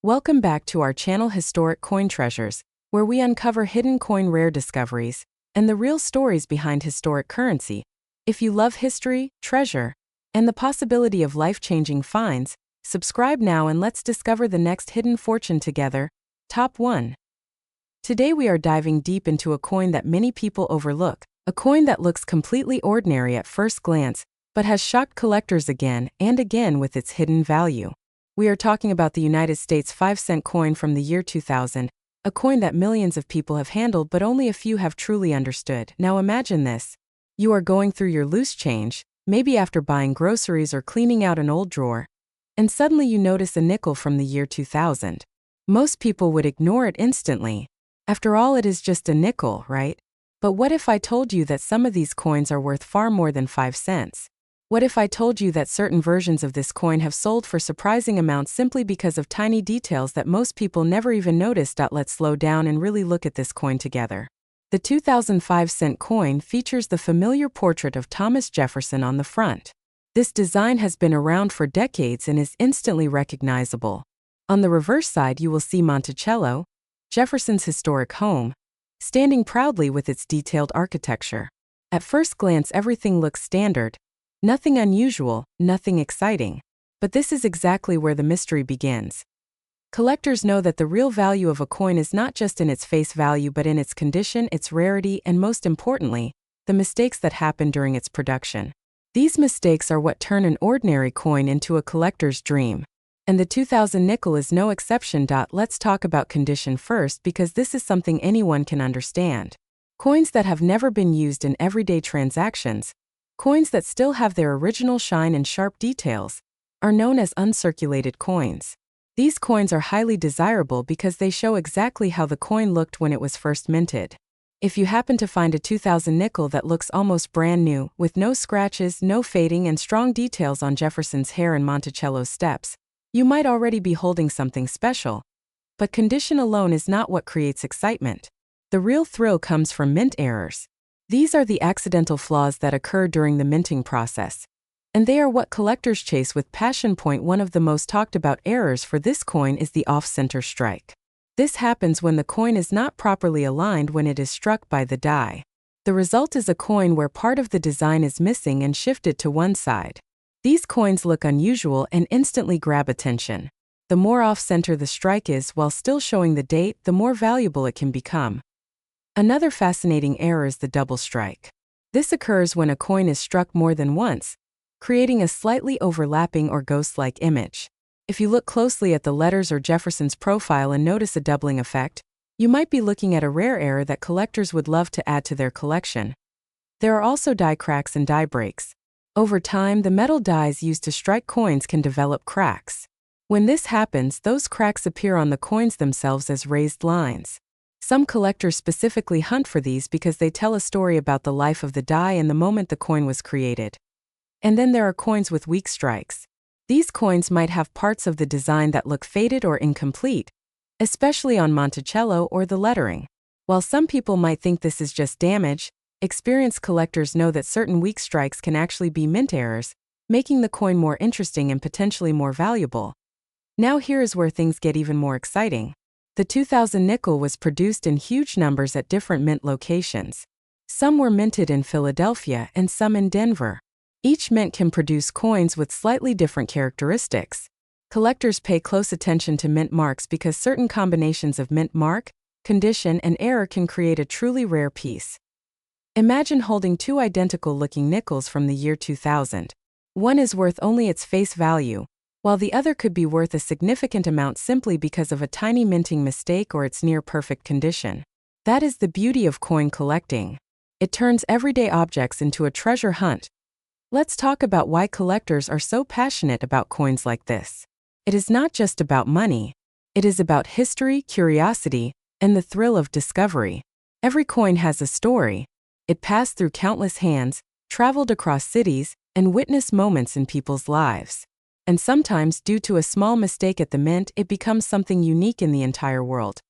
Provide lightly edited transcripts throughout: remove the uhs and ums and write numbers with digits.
Welcome back to our channel Historic Coin Treasures, where we uncover hidden coin rare discoveries and the real stories behind historic currency. If you love history, treasure, and the possibility of life-changing finds, subscribe now and let's discover the next hidden fortune together. Top 1. Today we are diving deep into a coin that many people overlook, a coin that looks completely ordinary at first glance, but has shocked collectors again and again with its hidden value. We are talking about the United States 5-cent coin from the year 2000, a coin that millions of people have handled but only a few have truly understood. Now imagine this. You are going through your loose change, maybe after buying groceries or cleaning out an old drawer, and suddenly you notice a nickel from the year 2000. Most people would ignore it instantly. After all, it is just a nickel, right? But what if I told you that some of these coins are worth far more than 5 cents? What if I told you that certain versions of this coin have sold for surprising amounts simply because of tiny details that most people never even noticed? Let's slow down and really look at this coin together. The 2005-cent coin features the familiar portrait of Thomas Jefferson on the front. This design has been around for decades and is instantly recognizable. On the reverse side you will see Monticello, Jefferson's historic home, standing proudly with its detailed architecture. At first glance everything looks standard. Nothing unusual, nothing exciting. But this is exactly where the mystery begins. Collectors know that the real value of a coin is not just in its face value but in its condition, its rarity, and most importantly, the mistakes that happen during its production. These mistakes are what turn an ordinary coin into a collector's dream. And the 2000 nickel is no exception. Let's talk about condition first because this is something anyone can understand. Coins that have never been used in everyday transactions, coins that still have their original shine and sharp details, are known as uncirculated coins. These coins are highly desirable because they show exactly how the coin looked when it was first minted. If you happen to find a 2000 nickel that looks almost brand new, with no scratches, no fading, and strong details on Jefferson's hair and Monticello's steps, you might already be holding something special. But condition alone is not what creates excitement. The real thrill comes from mint errors. These are the accidental flaws that occur during the minting process. And they are what collectors chase with passion. One of the most talked about errors for this coin is the off-center strike. This happens when the coin is not properly aligned when it is struck by the die. The result is a coin where part of the design is missing and shifted to one side. These coins look unusual and instantly grab attention. The more off-center the strike is while still showing the date, the more valuable it can become. Another fascinating error is the double strike. This occurs when a coin is struck more than once, creating a slightly overlapping or ghost-like image. If you look closely at the letters or Jefferson's profile and notice a doubling effect, you might be looking at a rare error that collectors would love to add to their collection. There are also die cracks and die breaks. Over time, the metal dies used to strike coins can develop cracks. When this happens, those cracks appear on the coins themselves as raised lines. Some collectors specifically hunt for these because they tell a story about the life of the die and the moment the coin was created. And then there are coins with weak strikes. These coins might have parts of the design that look faded or incomplete, especially on Monticello or the lettering. While some people might think this is just damage, experienced collectors know that certain weak strikes can actually be mint errors, making the coin more interesting and potentially more valuable. Now here is where things get even more exciting. The 2000 nickel was produced in huge numbers at different mint locations. Some were minted in Philadelphia and some in Denver. Each mint can produce coins with slightly different characteristics. Collectors pay close attention to mint marks because certain combinations of mint mark, condition, and error can create a truly rare piece. Imagine holding two identical-looking nickels from the year 2000. One is worth only its face value, while the other could be worth a significant amount simply because of a tiny minting mistake or its near-perfect condition. That is the beauty of coin collecting. It turns everyday objects into a treasure hunt. Let's talk about why collectors are so passionate about coins like this. It is not just about money. It is about history, curiosity, and the thrill of discovery. Every coin has a story. It passed through countless hands, traveled across cities, and witnessed moments in people's lives. And sometimes, due to a small mistake at the mint, it becomes something unique in the entire world.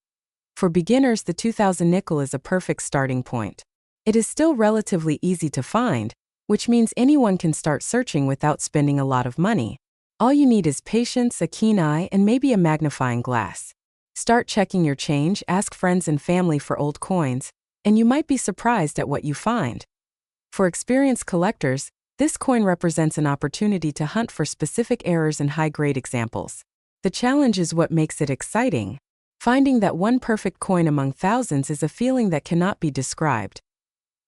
For beginners, the 2000 nickel is a perfect starting point. It is still relatively easy to find, which means anyone can start searching without spending a lot of money. All you need is patience, a keen eye, and maybe a magnifying glass. Start checking your change, ask friends and family for old coins, and you might be surprised at what you find. For experienced collectors, this coin represents an opportunity to hunt for specific errors and high-grade examples. The challenge is what makes it exciting. Finding that one perfect coin among thousands is a feeling that cannot be described.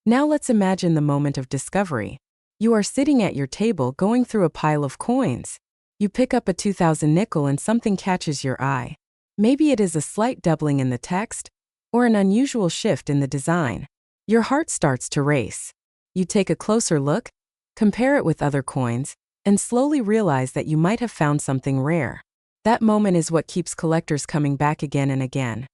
Now let's imagine the moment of discovery. You are sitting at your table going through a pile of coins. You pick up a 2000 nickel and something catches your eye. Maybe it is a slight doubling in the text, or an unusual shift in the design. Your heart starts to race. You take a closer look, compare it with other coins, and slowly realize that you might have found something rare. That moment is what keeps collectors coming back again and again.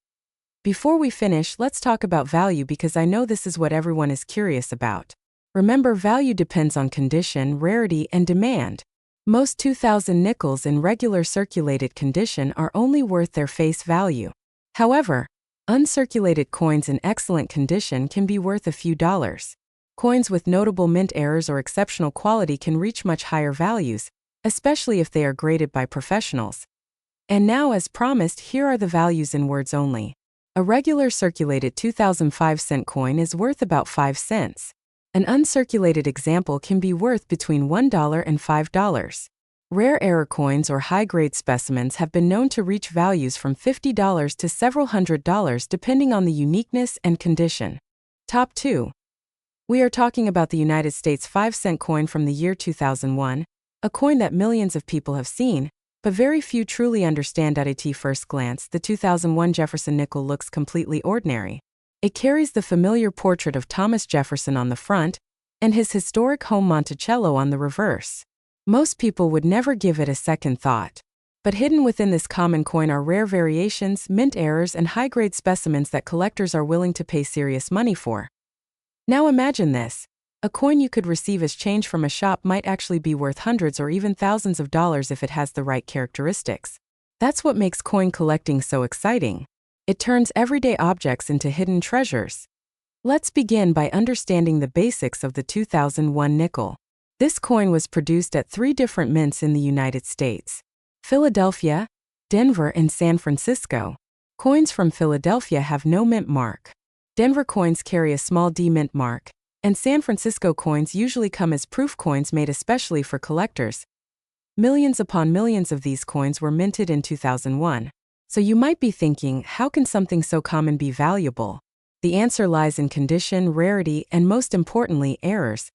Before we finish, let's talk about value because I know this is what everyone is curious about. Remember, value depends on condition, rarity, and demand. Most 2000 nickels in regular circulated condition are only worth their face value. However, uncirculated coins in excellent condition can be worth a few dollars. Coins with notable mint errors or exceptional quality can reach much higher values, especially if they are graded by professionals. And now, as promised, here are the values in words only. A regular circulated 2005-cent coin is worth about 5 cents. An uncirculated example can be worth between $1 and $5. Rare error coins or high-grade specimens have been known to reach values from $50 to several $100s depending on the uniqueness and condition. Top 2. We are talking about the United States 5-cent coin from the year 2001, a coin that millions of people have seen, but very few truly understand. At first glance, the 2001 Jefferson nickel looks completely ordinary. It carries the familiar portrait of Thomas Jefferson on the front, and his historic home Monticello on the reverse. Most people would never give it a second thought. But hidden within this common coin are rare variations, mint errors, and high-grade specimens that collectors are willing to pay serious money for. Now imagine this. A coin you could receive as change from a shop might actually be worth hundreds or even thousands of dollars if it has the right characteristics. That's what makes coin collecting so exciting. It turns everyday objects into hidden treasures. Let's begin by understanding the basics of the 2001 nickel. This coin was produced at 3 different mints in the United States: Philadelphia, Denver, and San Francisco. Coins from Philadelphia have no mint mark. Denver coins carry a small D mint mark, and San Francisco coins usually come as proof coins made especially for collectors. Millions upon millions of these coins were minted in 2001. So you might be thinking, how can something so common be valuable? The answer lies in condition, rarity, and most importantly, errors.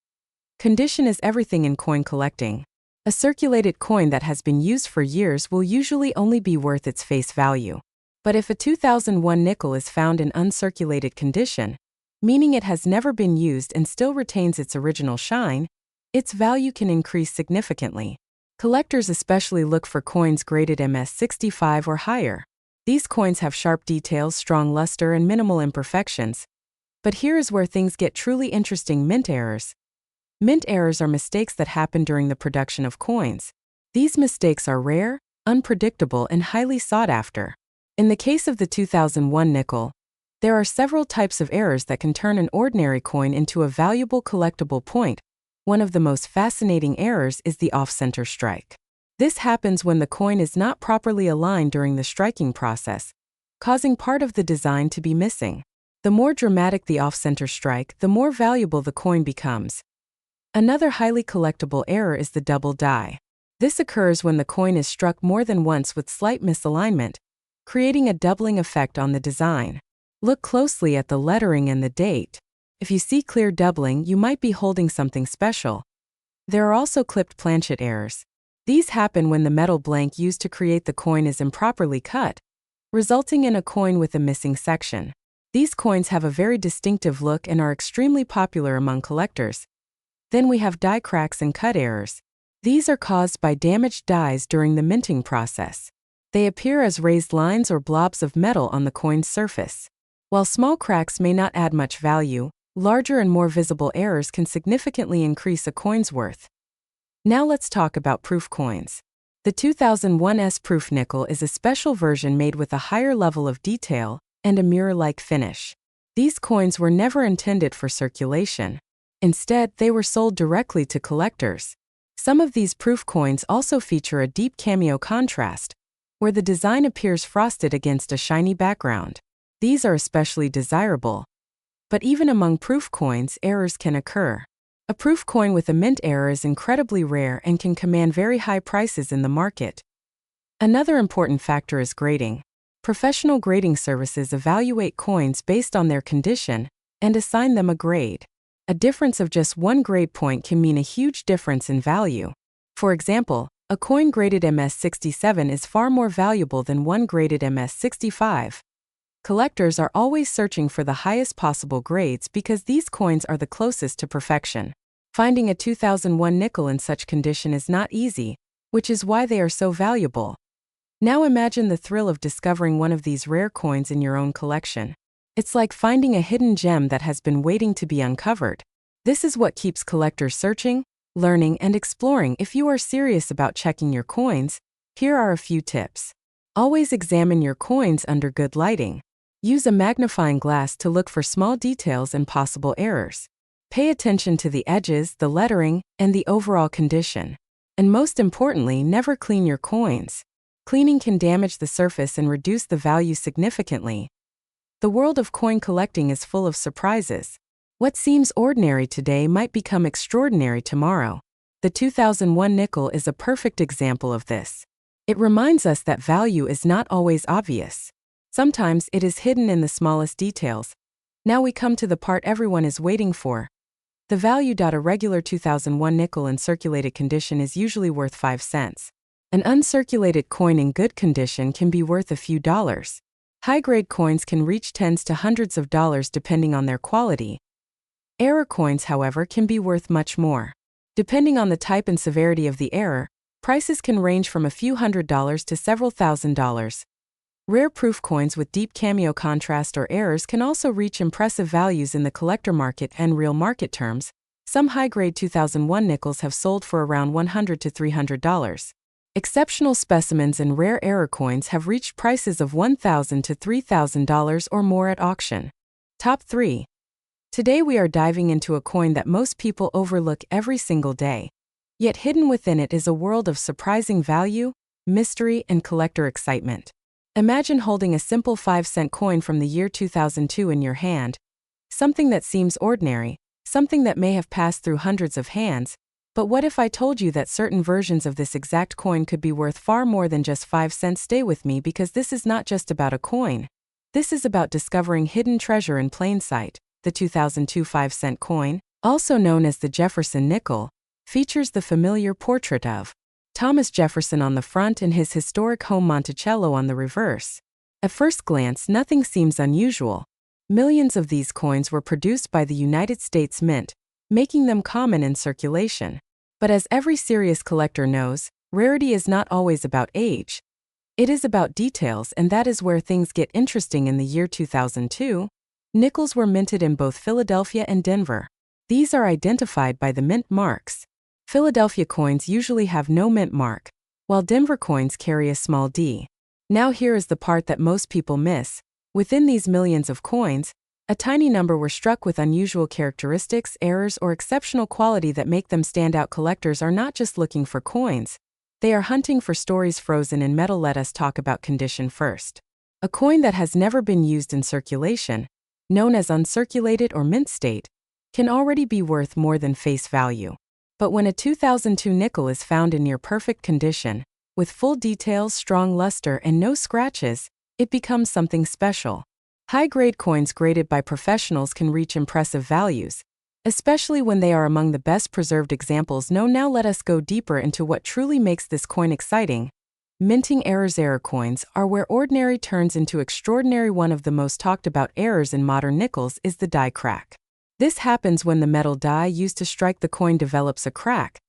Condition is everything in coin collecting. A circulated coin that has been used for years will usually only be worth its face value. But if a 2001 nickel is found in uncirculated condition, meaning it has never been used and still retains its original shine, its value can increase significantly. Collectors especially look for coins graded MS65 or higher. These coins have sharp details, strong luster, and minimal imperfections. But here is where things get truly interesting: mint errors. Mint errors are mistakes that happen during the production of coins. These mistakes are rare, unpredictable, and highly sought after. In the case of the 2001 nickel, there are several types of errors that can turn an ordinary coin into a valuable collectible point. One of the most fascinating errors is the off-center strike. This happens when the coin is not properly aligned during the striking process, causing part of the design to be missing. The more dramatic the off-center strike, the more valuable the coin becomes. Another highly collectible error is the double die. This occurs when the coin is struck more than once with slight misalignment, creating a doubling effect on the design. Look closely at the lettering and the date. If you see clear doubling, you might be holding something special. There are also clipped planchet errors. These happen when the metal blank used to create the coin is improperly cut, resulting in a coin with a missing section. These coins have a very distinctive look and are extremely popular among collectors. Then we have die cracks and cut errors. These are caused by damaged dies during the minting process. They appear as raised lines or blobs of metal on the coin's surface. While small cracks may not add much value, larger and more visible errors can significantly increase a coin's worth. Now let's talk about proof coins. The 2001's proof nickel is a special version made with a higher level of detail and a mirror-like finish. These coins were never intended for circulation. Instead, they were sold directly to collectors. Some of these proof coins also feature a deep cameo contrast, where the design appears frosted against a shiny background. These are especially desirable. But even among proof coins, errors can occur. A proof coin with a mint error is incredibly rare and can command very high prices in the market. Another important factor is grading. Professional grading services evaluate coins based on their condition and assign them a grade. A difference of just one grade point can mean a huge difference in value. For example, a coin graded MS67 is far more valuable than one graded MS65. Collectors are always searching for the highest possible grades because these coins are the closest to perfection. Finding a 2001 nickel in such condition is not easy, which is why they are so valuable. Now imagine the thrill of discovering one of these rare coins in your own collection. It's like finding a hidden gem that has been waiting to be uncovered. This is what keeps collectors searching, learning, and exploring. If you are serious about checking your coins, here are a few tips. Always examine your coins under good lighting. Use a magnifying glass to look for small details and possible errors. Pay attention to the edges, the lettering, and the overall condition. And most importantly, never clean your coins. Cleaning can damage the surface and reduce the value significantly. The world of coin collecting is full of surprises. What seems ordinary today might become extraordinary tomorrow. The 2001 nickel is a perfect example of this. It reminds us that value is not always obvious. Sometimes it is hidden in the smallest details. Now we come to the part everyone is waiting for. The value. A regular 2001 nickel in circulated condition is usually worth 5 cents. An uncirculated coin in good condition can be worth a few dollars. High-grade coins can reach tens to hundreds of dollars depending on their quality. Error coins, however, can be worth much more. Depending on the type and severity of the error, prices can range from a few $100s to several $1,000s. Rare proof coins with deep cameo contrast or errors can also reach impressive values in the collector market and real market terms. Some high-grade 2001 nickels have sold for around $100 to $300. Exceptional specimens and rare error coins have reached prices of $1,000 to $3,000 or more at auction. Top 3. Today we are diving into a coin that most people overlook every single day. Yet hidden within it is a world of surprising value, mystery, and collector excitement. Imagine holding a simple 5-cent coin from the year 2002 in your hand. Something that seems ordinary, something that may have passed through hundreds of hands. But what if I told you that certain versions of this exact coin could be worth far more than just 5 cents? Stay with me because this is not just about a coin. This is about discovering hidden treasure in plain sight. The 2002 5-cent coin, also known as the Jefferson nickel, features the familiar portrait of Thomas Jefferson on the front and his historic home Monticello on the reverse. At first glance, nothing seems unusual. Millions of these coins were produced by the United States Mint, making them common in circulation. But as every serious collector knows, rarity is not always about age. It is about details, and that is where things get interesting. In the year 2002, nickels were minted in both Philadelphia and Denver. These are identified by the mint marks. Philadelphia coins usually have no mint mark, while Denver coins carry a small D. Now here is the part that most people miss. Within these millions of coins, a tiny number were struck with unusual characteristics, errors, or exceptional quality that make them stand out. Collectors are not just looking for coins. They are hunting for stories frozen in metal. Let us talk about condition first. A coin that has never been used in circulation, known as uncirculated or mint state, can already be worth more than face value. But when a 2002 nickel is found in near perfect condition, with full details, strong luster, and no scratches, it becomes something special. High-grade coins graded by professionals can reach impressive values, especially when they are among the best preserved examples known. Now let us go deeper into what truly makes this coin exciting. Minting errors. Error coins are where ordinary turns into extraordinary. One of the most talked about errors in modern nickels is the die crack. This happens when the metal die used to strike the coin develops a crack,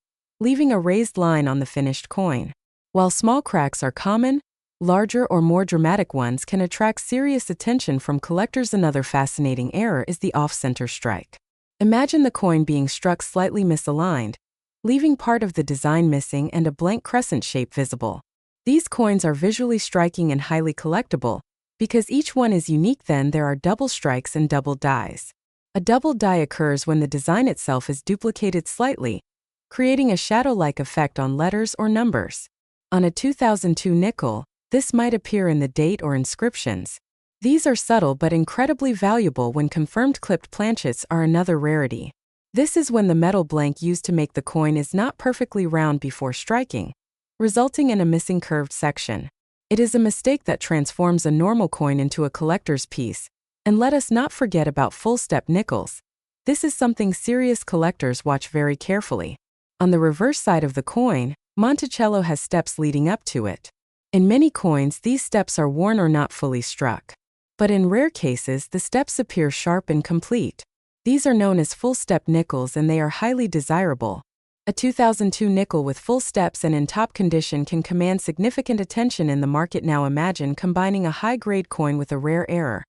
leaving a raised line on the finished coin. While small cracks are common, larger or more dramatic ones can attract serious attention from collectors. Another fascinating error is the off-center strike. Imagine the coin being struck slightly misaligned, leaving part of the design missing and a blank crescent shape visible. These coins are visually striking and highly collectible, because each one is unique. Then there are double strikes and double dies. A double die occurs when the design itself is duplicated slightly, creating a shadow-like effect on letters or numbers. On a 2002 nickel, this might appear in the date or inscriptions. These are subtle but incredibly valuable when confirmed. Clipped planchets are another rarity. This is when the metal blank used to make the coin is not perfectly round before striking, resulting in a missing curved section. It is a mistake that transforms a normal coin into a collector's piece. And let us not forget about full-step nickels. This is something serious collectors watch very carefully. On the reverse side of the coin, Monticello has steps leading up to it. In many coins, these steps are worn or not fully struck. But in rare cases, the steps appear sharp and complete. These are known as full-step nickels and they are highly desirable. A 2002 nickel with full steps and in top condition can command significant attention in the market. Now imagine combining a high-grade coin with a rare error.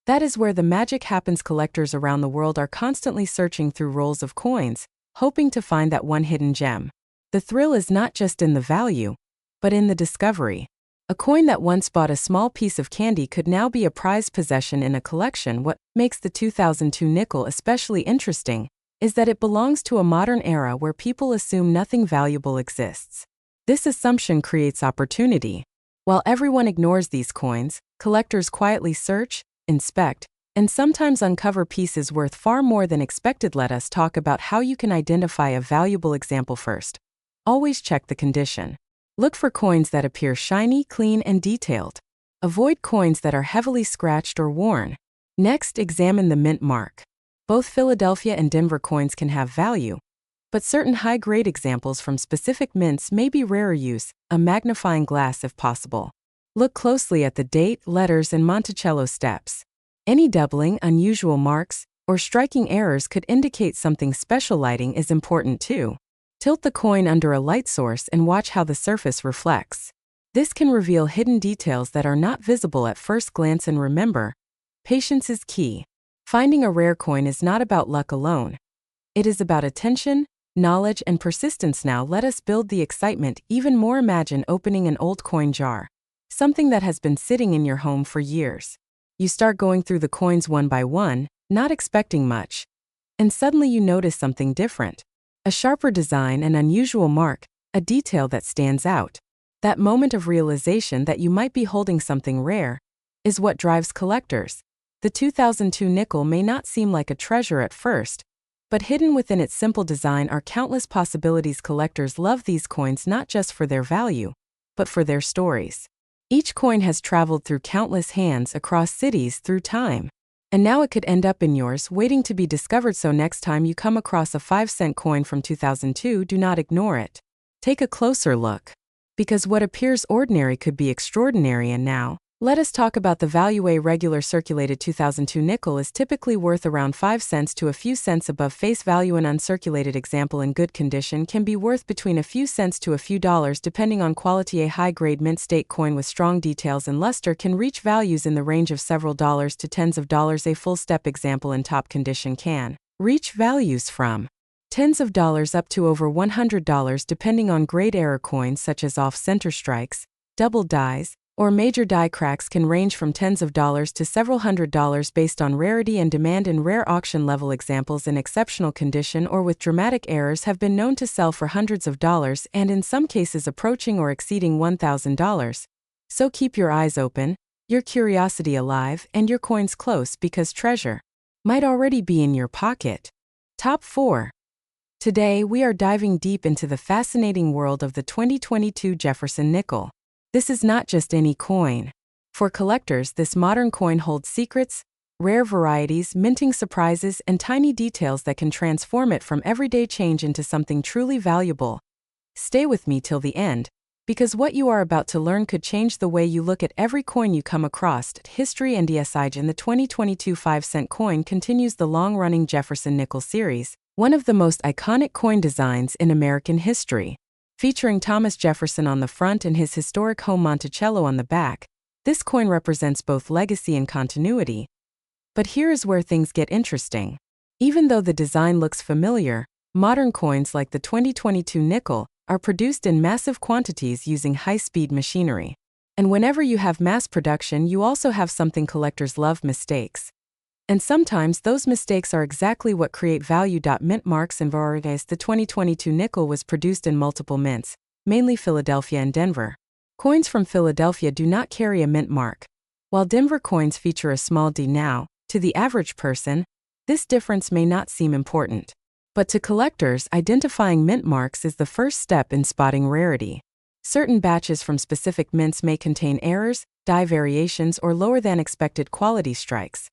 That is where the magic happens. Collectors around the world are constantly searching through rolls of coins, hoping to find that one hidden gem. The thrill is not just in the value, but in the discovery. A coin that once bought a small piece of candy could now be a prized possession in a collection. What makes the 2002 nickel especially interesting is that it belongs to a modern era where people assume nothing valuable exists. This assumption creates opportunity. While everyone ignores these coins, collectors quietly search, inspect, and sometimes uncover pieces worth far more than expected. Let us talk about how you can identify a valuable example first. Always check the condition. Look for coins that appear shiny, clean, and detailed. Avoid coins that are heavily scratched or worn. Next, examine the mint mark. Both Philadelphia and Denver coins can have value, but certain high-grade examples from specific mints may be rarer. Use a magnifying glass if possible. Look closely at the date, letters, and Monticello steps. Any doubling, unusual marks, or striking errors could indicate something special. Lighting is important too. Tilt the coin under a light source and watch how the surface reflects. This can reveal hidden details that are not visible at first glance. And remember, patience is key. Finding a rare coin is not about luck alone. It is about attention, knowledge, and persistence. Now let us build the excitement even more. Imagine opening an old coin jar, something that has been sitting in your home for years. You start going through the coins one by one, not expecting much. And suddenly you notice something different. A sharper design, an unusual mark, a detail that stands out. That moment of realization that you might be holding something rare is what drives collectors. The 2002 nickel may not seem like a treasure at first, but hidden within its simple design are countless possibilities. Collectors love these coins not just for their value, but for their stories. Each coin has traveled through countless hands across cities through time. And now it could end up in yours, waiting to be discovered. So next time you come across a 5-cent coin from 2002, do not ignore it. Take a closer look. Because what appears ordinary could be extraordinary. And now, let us talk about the value. A regular circulated 2002 nickel is typically worth around 5 cents to a few cents above face value. An uncirculated example in good condition can be worth between a few cents to a few dollars depending on quality. A high-grade mint state coin with strong details and luster can reach values in the range of several dollars to tens of dollars. A full-step example in top condition can reach values from tens of dollars up to over $100 depending on grade. Error coins such as off-center strikes, double dies, or major die cracks can range from tens of dollars to several $100s based on rarity and demand. In rare auction-level examples in exceptional condition or with dramatic errors have been known to sell for hundreds of dollars and in some cases approaching or exceeding $1,000. So keep your eyes open, your curiosity alive, and your coins close because treasure might already be in your pocket. Top 4. Today we are diving deep into the fascinating world of the 2022 Jefferson nickel. This is not just any coin. For collectors, this modern coin holds secrets, rare varieties, minting surprises, and tiny details that can transform it from everyday change into something truly valuable. Stay with me till the end, because what you are about to learn could change the way you look at every coin you come across. History and ESI. In the 2022 5-cent coin continues the long-running Jefferson nickel series, one of the most iconic coin designs in American history. Featuring Thomas Jefferson on the front and his historic home Monticello on the back, this coin represents both legacy and continuity. But here is where things get interesting. Even though the design looks familiar, modern coins like the 2022 nickel are produced in massive quantities using high-speed machinery. And whenever you have mass production, you also have something collectors love: mistakes. And sometimes those mistakes are exactly what create value. Mint marks and varieties. The 2022 nickel was produced in multiple mints, mainly Philadelphia and Denver. Coins from Philadelphia do not carry a mint mark, while Denver coins feature a small d. Now, to the average person, this difference may not seem important. But to collectors, identifying mint marks is the first step in spotting rarity. Certain batches from specific mints may contain errors, die variations, or lower than expected quality strikes.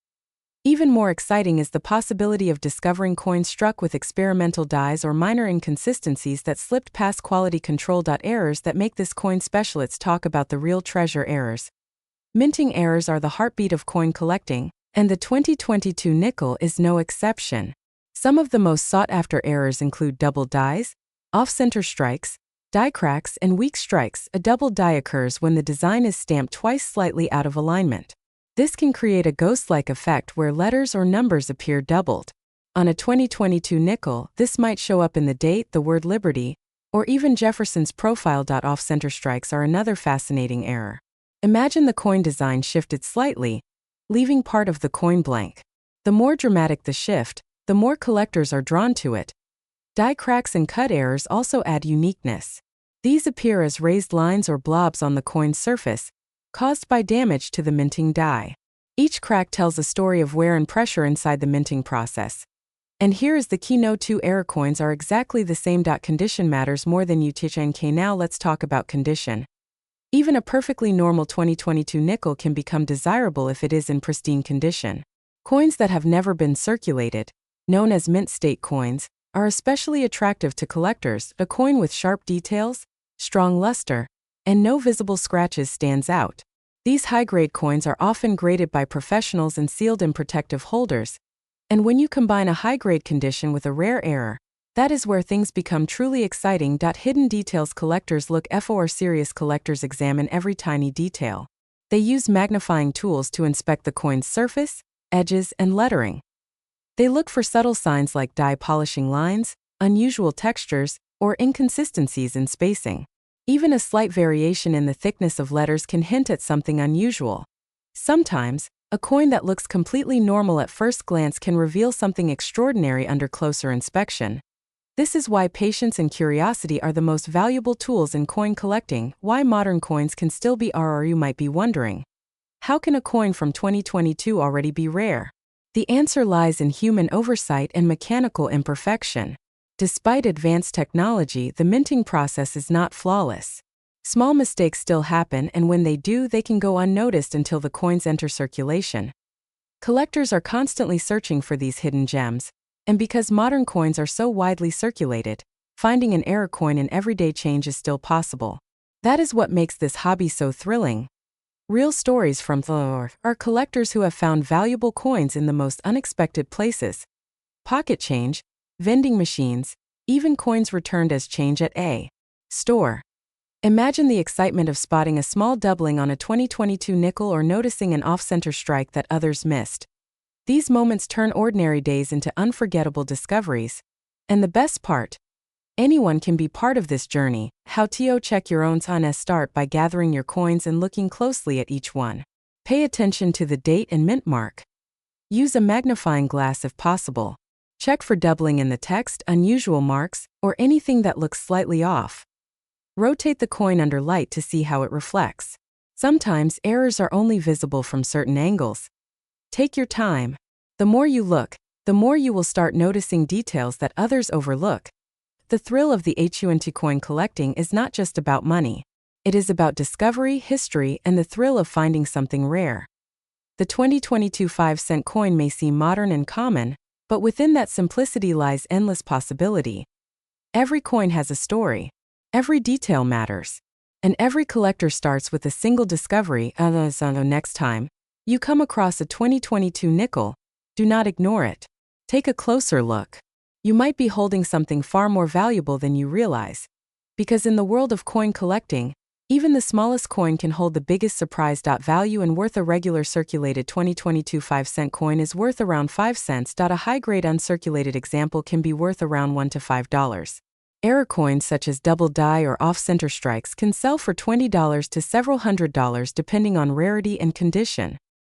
Even more exciting is the possibility of discovering coins struck with experimental dies or minor inconsistencies that slipped past quality control. Errors that make this coin special. Let's talk about the real treasure errors. Minting errors are the heartbeat of coin collecting, and the 2022 nickel is no exception. Some of the most sought-after errors include double dies, off-center strikes, die cracks, and weak strikes. A double die occurs when the design is stamped twice slightly out of alignment. This can create a ghost-like effect where letters or numbers appear doubled. On a 2022 nickel, this might show up in the date, the word Liberty, or even Jefferson's profile. Off-center strikes are another fascinating error. Imagine the coin design shifted slightly, leaving part of the coin blank. The more dramatic the shift, the more collectors are drawn to it. Die cracks and cut errors also add uniqueness. These appear as raised lines or blobs on the coin's surface, caused by damage to the minting die. Each crack tells a story of wear and pressure inside the minting process. And here is the key: no two error coins are exactly the same. Condition matters more than UTNK. Now let's talk about condition. Even a perfectly normal 2022 nickel can become desirable if it is in pristine condition. Coins that have never been circulated, known as mint state coins, are especially attractive to collectors. A coin with sharp details, strong luster, and no visible scratches stands out. These high-grade coins are often graded by professionals and sealed in protective holders. And when you combine a high-grade condition with a rare error, that is where things become truly exciting. Hidden details. Collectors look for. Serious collectors examine every tiny detail. They use magnifying tools to inspect the coin's surface, edges, and lettering. They look for subtle signs like die polishing lines, unusual textures, or inconsistencies in spacing. Even a slight variation in the thickness of letters can hint at something unusual. Sometimes, a coin that looks completely normal at first glance can reveal something extraordinary under closer inspection. This is why patience and curiosity are the most valuable tools in coin collecting. Why modern coins can still be rare. You might be wondering, how can a coin from 2022 already be rare? The answer lies in human oversight and mechanical imperfection. Despite advanced technology, the minting process is not flawless. Small mistakes still happen, and when they do, they can go unnoticed until the coins enter circulation. Collectors are constantly searching for these hidden gems, and because modern coins are so widely circulated, finding an error coin in everyday change is still possible. That is what makes this hobby so thrilling. Real stories from the are collectors who have found valuable coins in the most unexpected places. Pocket change, vending machines, even coins returned as change at a store. Imagine the excitement of spotting a small doubling on a 2022 nickel or noticing an off-center strike that others missed. These moments turn ordinary days into unforgettable discoveries. And the best part? Anyone can be part of this journey. How to check your own time? Start by gathering your coins and looking closely at each one. Pay attention to the date and mint mark. Use a magnifying glass if possible. Check for doubling in the text, unusual marks, or anything that looks slightly off. Rotate the coin under light to see how it reflects. Sometimes errors are only visible from certain angles. Take your time. The more you look, the more you will start noticing details that others overlook. The thrill of the HUNT coin collecting is not just about money. It is about discovery, history, and the thrill of finding something rare. The 2022 5-cent coin may seem modern and common, but within that simplicity lies endless possibility. Every coin has a story. Every detail matters. And every collector starts with a single discovery. Next time you come across a 2022 nickel, do not ignore it. Take a closer look. You might be holding something far more valuable than you realize. Because in the world of coin collecting, even the smallest coin can hold the biggest surprise. Value and worth. A regular circulated 2022 5-cent coin is worth around 5 cents. A high-grade uncirculated example can be worth around $1 to $5. Error coins such as double die or off-center strikes can sell for $20 to several $100s depending on rarity and condition.